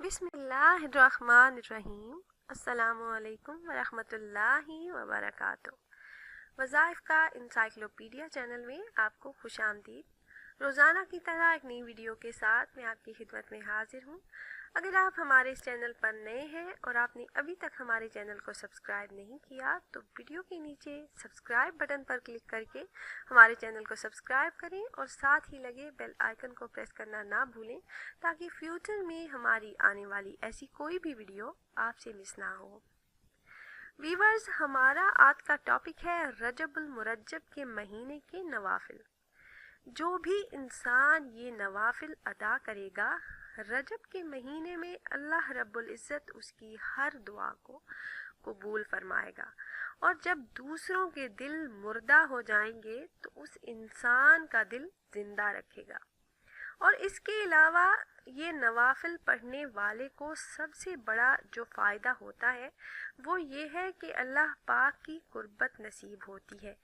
बिस्मिल्लाहिर्रहमानिर्रहीम। अस्सलामुअलैकुम वरहमतुल्लाहि वबरकातुहू। वज़ाइफ का इंसाइक्लोपीडिया चैनल में आपको खुशामदीद। रोज़ाना की तरह एक नई वीडियो के साथ मैं आपकी खिदमत में हाजिर हूँ। अगर आप हमारे इस चैनल पर नए हैं और आपने अभी तक हमारे चैनल को सब्सक्राइब नहीं किया तो वीडियो के नीचे सब्सक्राइब बटन पर क्लिक करके हमारे चैनल को सब्सक्राइब करें और साथ ही लगे बेल आइकन को प्रेस करना ना भूलें ताकि फ्यूचर में हमारी आने वाली ऐसी कोई भी वीडियो आपसे मिस ना हो। वीवर्स, हमारा आज का टॉपिक है रजबुल मुरज्जब के महीने के नवाफिल। जो भी इंसान ये नवाफिल अदा करेगा, रजब के महीने में अल्लाह रब्बुल इज़्ज़त उसकी हर दुआ को कबूल फरमाएगा और जब दूसरों के दिल मुर्दा हो जाएंगे तो उस इंसान का दिल जिंदा रखेगा। और इसके अलावा ये नवाफिल पढ़ने वाले को सबसे बड़ा जो फ़ायदा होता है वो ये है कि अल्लाह पाक की कुर्बत नसीब होती है,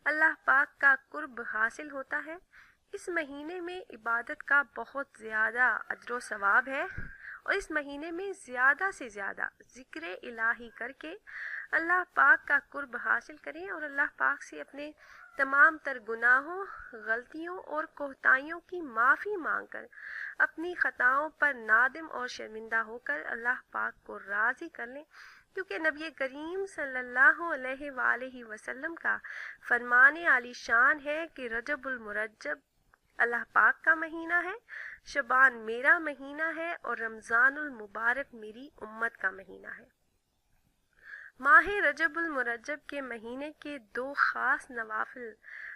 अल्लाह पाक का कुर्ब हासिल होता है। इस महीने में इबादत का बहुत ज़्यादा अजर सवाब है और इस महीने में ज़्यादा से ज़्यादा ज़िक्र इलाही करके अल्लाह पाक का कुर्ब हासिल करें और अल्लाह पाक से अपने तमाम तर गुनाहों, गलतियों और कोताहियों की माफ़ी मांगकर अपनी ख़ताओं पर नादिम और शर्मिंदा होकर अल्लाह पाक को राज़ी कर लें, क्योंकि नबी करीम सल्लल्लाहु अलैहि वसल्लम का फरमाने आली शान है कि रजबुल मुरज्जब अल्लाह पाक का महीना है, शबान मेरा महीना है और रमज़ानुल मुबारक मेरी उम्मत का महीना है। माह रजबुल मुरज्जब के महीने के दो ख़ास नवाफिल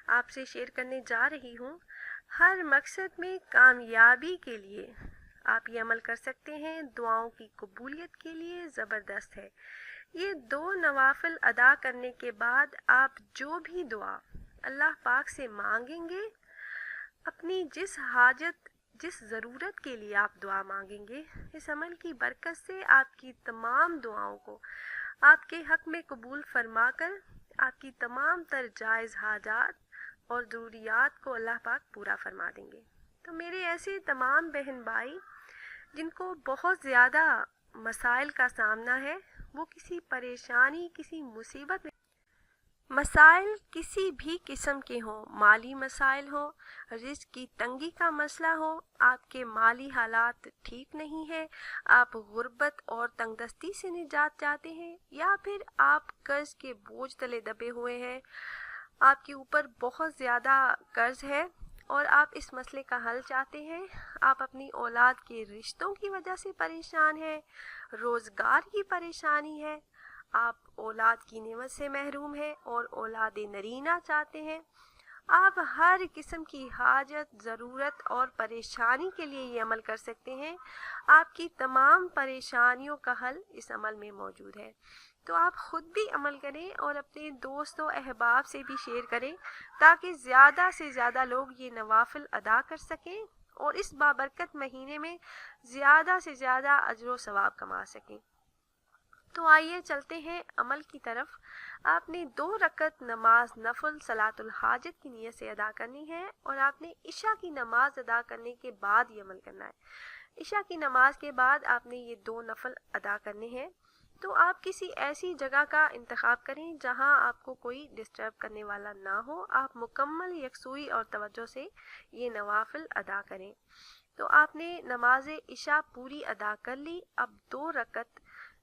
आपसे शेयर करने जा रही हूँ। हर मकसद में कामयाबी के लिए आप ये अमल कर सकते हैं, दुआओं की कबूलियत के लिए ज़बरदस्त है। ये दो नवाफिल अदा करने के बाद आप जो भी दुआ अल्लाह पाक से मांगेंगे, अपनी जिस हाजत, जिस ज़रूरत के लिए आप दुआ मांगेंगे, इस अमल की बरकत से आपकी तमाम दुआओं को आपके हक़ में कबूल फरमाकर आपकी तमाम तर जायज़ हाजात और ज़रूरियात को अल्लाह पाक पूरा फरमा देंगे। तो मेरे ऐसे तमाम बहन भाई जिनको बहुत ज़्यादा मसाइल का सामना है, वो किसी परेशानी, किसी मुसीबत में मसाइल किसी भी किस्म के हों, माली मसाइल हो, रिज़्क़ की तंगी का मसला हो, आपके माली हालात ठीक नहीं है, आप गुर्बत और तंगदस्ती से निजात चाहते हैं या फिर आप कर्ज के बोझ तले दबे हुए हैं, आपके ऊपर बहुत ज़्यादा कर्ज है और आप इस मसले का हल चाहते हैं, आप अपनी औलाद के रिश्तों की वजह से परेशान हैं, रोज़गार की परेशानी है, आप औलाद की नेमत से महरूम हैं और औलाद नरीना चाहते हैं, आप हर किस्म की हाजत, ज़रूरत और परेशानी के लिए ये अमल कर सकते हैं। आपकी तमाम परेशानियों का हल इस अमल में मौजूद है। तो आप ख़ुद भी अमल करें और अपने दोस्तों अहबाब से भी शेयर करें ताकि ज़्यादा से ज़्यादा लोग ये नवाफिल अदा कर सकें और इस बाबरकत महीने में ज़्यादा से ज़्यादा अजर सवाब कमा सकें। तो आइए चलते हैं अमल की तरफ। आपने 2 रकत नमाज नफल सलातुल हाजत की नीयत से अदा करनी है और आपने इशा की नमाज अदा करने के बाद ये अमल करना है। इशा की नमाज के बाद आपने ये 2 नफल अदा करने हैं। तो आप किसी ऐसी जगह का इंतखाब करें जहां आपको कोई डिस्टर्ब करने वाला ना हो। आप मुकम्मल यकसुई और तवज्जो से ये नवाफिल अदा करें। तो आपने नमाज इशा पूरी अदा कर ली। अब 2 रकत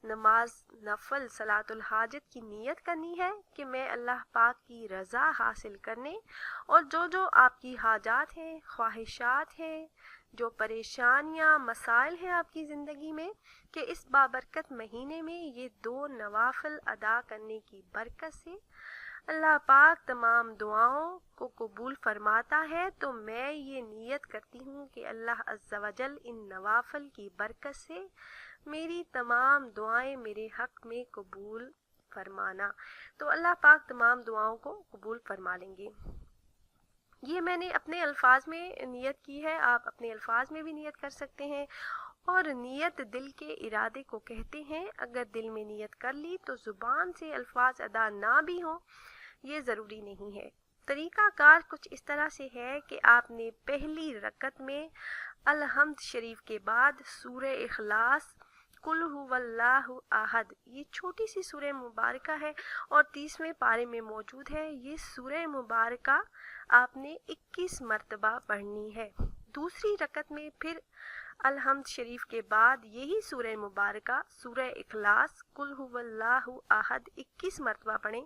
नमाज नफल सलातुल हाजत की नीयत करनी है कि मैं अल्लाह पाक की रज़ा हासिल करने और जो आपकी हाजात हैं, ख्वाहिशात हैं, जो परेशानियां, मसाइल हैं आपकी ज़िंदगी में, कि इस बाबरकत महीने में ये 2 नवाफिल अदा करने की बरकत से अल्लाह पाक तमाम दुआओं को कबूल फरमाता है। तो मैं ये नीयत करती हूँ कि अल्लाह अज़्ज़ा वजल इन नवाफिल की बरकत से मेरी तमाम दुआएं मेरे हक़ में कबूल फरमाना। तो अल्लाह पाक तमाम दुआओं को कबूल फरमा लेंगे। ये मैंने अपने अल्फाज में नीयत की है, आप अपने अल्फाज में भी नीयत कर सकते हैं। और नीयत दिल के इरादे को कहते हैं। अगर दिल में नीयत कर ली तो ज़ुबान से अल्फाज अदा ना भी हों, ये ज़रूरी नहीं है। طریقہ کار کچھ اس طرح سے ہے کہ آپ نے پہلی رکعت میں الحمد شریف کے بعد سورہ اخلاص، قل هو اللہ احد، یہ چھوٹی سی سورہ مبارکہ ہے اور 30ویں پارے میں موجود ہے، یہ سورہ مبارکہ آپ نے 21 مرتبہ پڑھنی ہے۔ دوسری رکعت میں پھر الحمد شریف کے بعد یہی سورہ مبارکہ سورہ اخلاص، قل هو اللہ احد 21 مرتبہ پڑھیں۔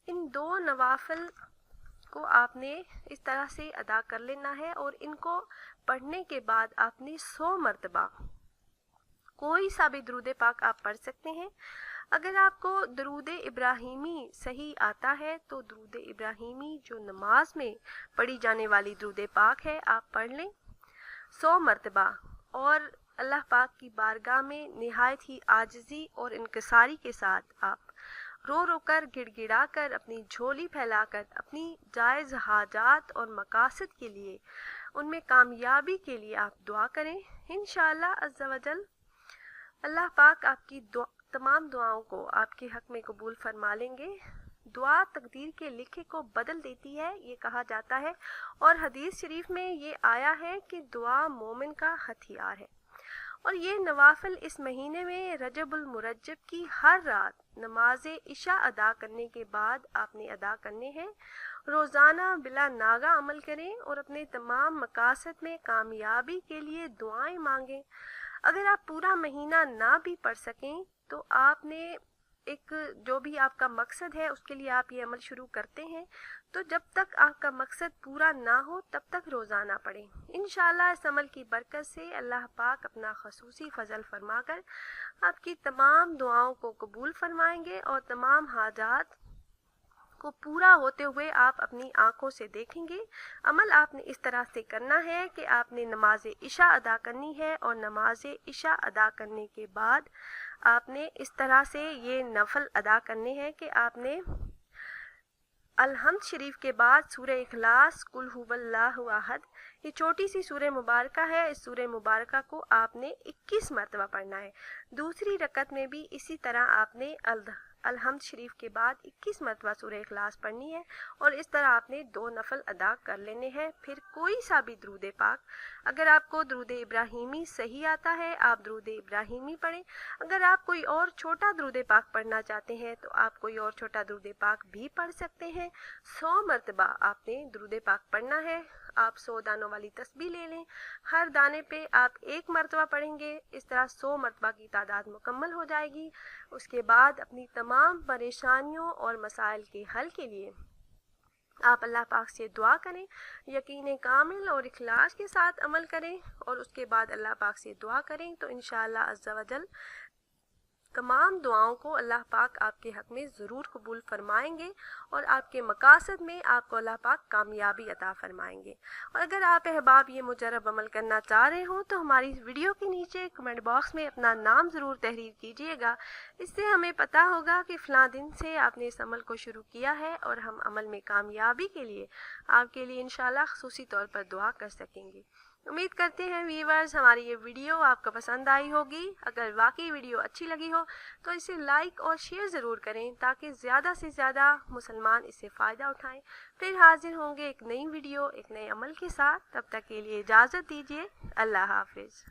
ان دو نوافل کو آپ نے اس طرح سے ادا کر لینا ہے اور ان کو پڑھنے کے بعد آپ نے 100 مرتبہ کوئی سا بھی درود پاک آپ پڑھ سکتے ہیں۔ اگر آپ کو درود ابراہیمی صحیح آتا ہے تو درود ابراہیمی جو نماز میں پڑھی جانے والی درود پاک ہے آپ پڑھ لیں 100 مرتبہ، اور اللہ پاک کی بارگاہ میں نہایت ہی عاجزی اور انکساری کے ساتھ آپ رو رو کر گڑ گڑا کر اپنی جھولی پھیلا کر اپنی جائز حاجات اور مقاصد کے لیے، ان میں کامیابی کے لیے آپ دعا کریں۔ انشاءاللہ عز و جل اللہ پاک آپ کی تمام دعاؤں کو آپ کے حق میں قبول فرما لیں گے۔ دعا تقدیر کے لکھے کو بدل دیتی ہے، یہ کہا جاتا ہے، اور حدیث شریف میں یہ آیا ہے کہ دعا مومن کا ہتھیار ہے۔ اور یہ نوافل اس مہینے میں رجب المرجب کی ہر رات نماز عشاء ادا کرنے کے بعد آپ نے ادا کرنے ہیں۔ روزانہ بلا ناغہ عمل کریں اور اپنے تمام مقاصد میں کامیابی کے لیے دعائیں مانگیں۔ اگر آپ پورا مہینہ نہ بھی پڑھ سکیں تو آپ نے ایک جو بھی آپ کا مقصد ہے اس کے لیے آپ یہ عمل شروع کرتے ہیں، تو جب تک آپ کا مقصد پورا نہ ہو تب تک روزانہ پڑھیں۔ انشاءاللہ اس عمل کی برکت سے اللہ پاک اپنا خصوصی فضل فرما کر آپ کی تمام دعاؤں کو قبول فرمائیں گے اور تمام حاجات کو پورا ہوتے ہوئے آپ اپنی آنکھوں سے دیکھیں گے۔ عمل آپ نے اس طرح سے کرنا ہے کہ آپ نے نماز عشاء ادا کرنی ہے، اور نماز عشاء ادا کرنے کے بعد آپ نے اس طرح سے یہ نفل ادا کرنے ہیں کہ آپ نے الحمد شریف کے بعد سورہ اخلاص، قل هو اللہ احد، یہ چھوٹی سی سورہ مبارکہ ہے، اس سورہ مبارکہ کو آپ نے 21 مرتبہ پڑھنا ہے۔ دوسری رکعت میں بھی اسی طرح آپ نے الحمد شریف کے بعد 21 مرتبہ سورہ اخلاص پڑھنی ہے، اور اس طرح آپ نے 2 نفل ادا کر لینے ہیں۔ پھر کوئی سا بھی درود پاک، اگر آپ کو درود ابراہیمی صحیح آتا ہے آپ درود ابراہیمی پڑھیں، اگر آپ کوئی اور چھوٹا درود پاک پڑھنا چاہتے ہیں تو آپ کوئی اور چھوٹا درود پاک بھی پڑھ سکتے ہیں۔ 100 مرتبہ آپ نے درود پاک پڑھنا ہے۔ آپ 100 دانوں والی تسبیح لے لیں، ہر دانے پہ آپ 1 مرتبہ پڑھیں گے، اس طرح 100 مرتبہ کی تعداد مکمل ہو جائے گی۔ اس کے بعد اپنی تمام پریشانیوں اور مسائل کے حل کے لیے آپ اللہ پاک سے دعا کریں، یقین کامل اور اخلاص کے ساتھ عمل کریں، اور اس کے بعد اللہ پاک سے دعا کریں تو انشاءاللہ عز و جل تمام دعاؤں کو اللہ پاک آپ کے حق میں ضرور قبول فرمائیں گے، اور آپ کے مقاصد میں آپ کو اللہ پاک کامیابی عطا فرمائیں گے۔ اور اگر آپ احباب یہ مجرب عمل کرنا چاہ رہے ہوں تو ہماری اس ویڈیو کے نیچے کمنٹ باکس میں اپنا نام ضرور تحریر کیجیے گا، اس سے ہمیں پتہ ہوگا کہ فلاں دن سے آپ نے اس عمل کو شروع کیا ہے، اور ہم عمل میں کامیابی کے لیے آپ کے لیے انشاءاللہ خصوصی طور پر دعا کر سکیں گے۔ امید کرتے ہیں ویورز ہماری یہ ویڈیو آپ کو پسند آئی ہوگی۔ اگر واقعی ویڈیو اچھی لگی ہو تو اسے لائک اور شیئر ضرور کریں تاکہ زیادہ سے زیادہ مسلمان اس سے فائدہ اٹھائیں۔ پھر حاضر ہوں گے ایک نئی ویڈیو ایک نئے عمل کے ساتھ، تب تک کے لیے اجازت دیجیے۔ اللہ حافظ۔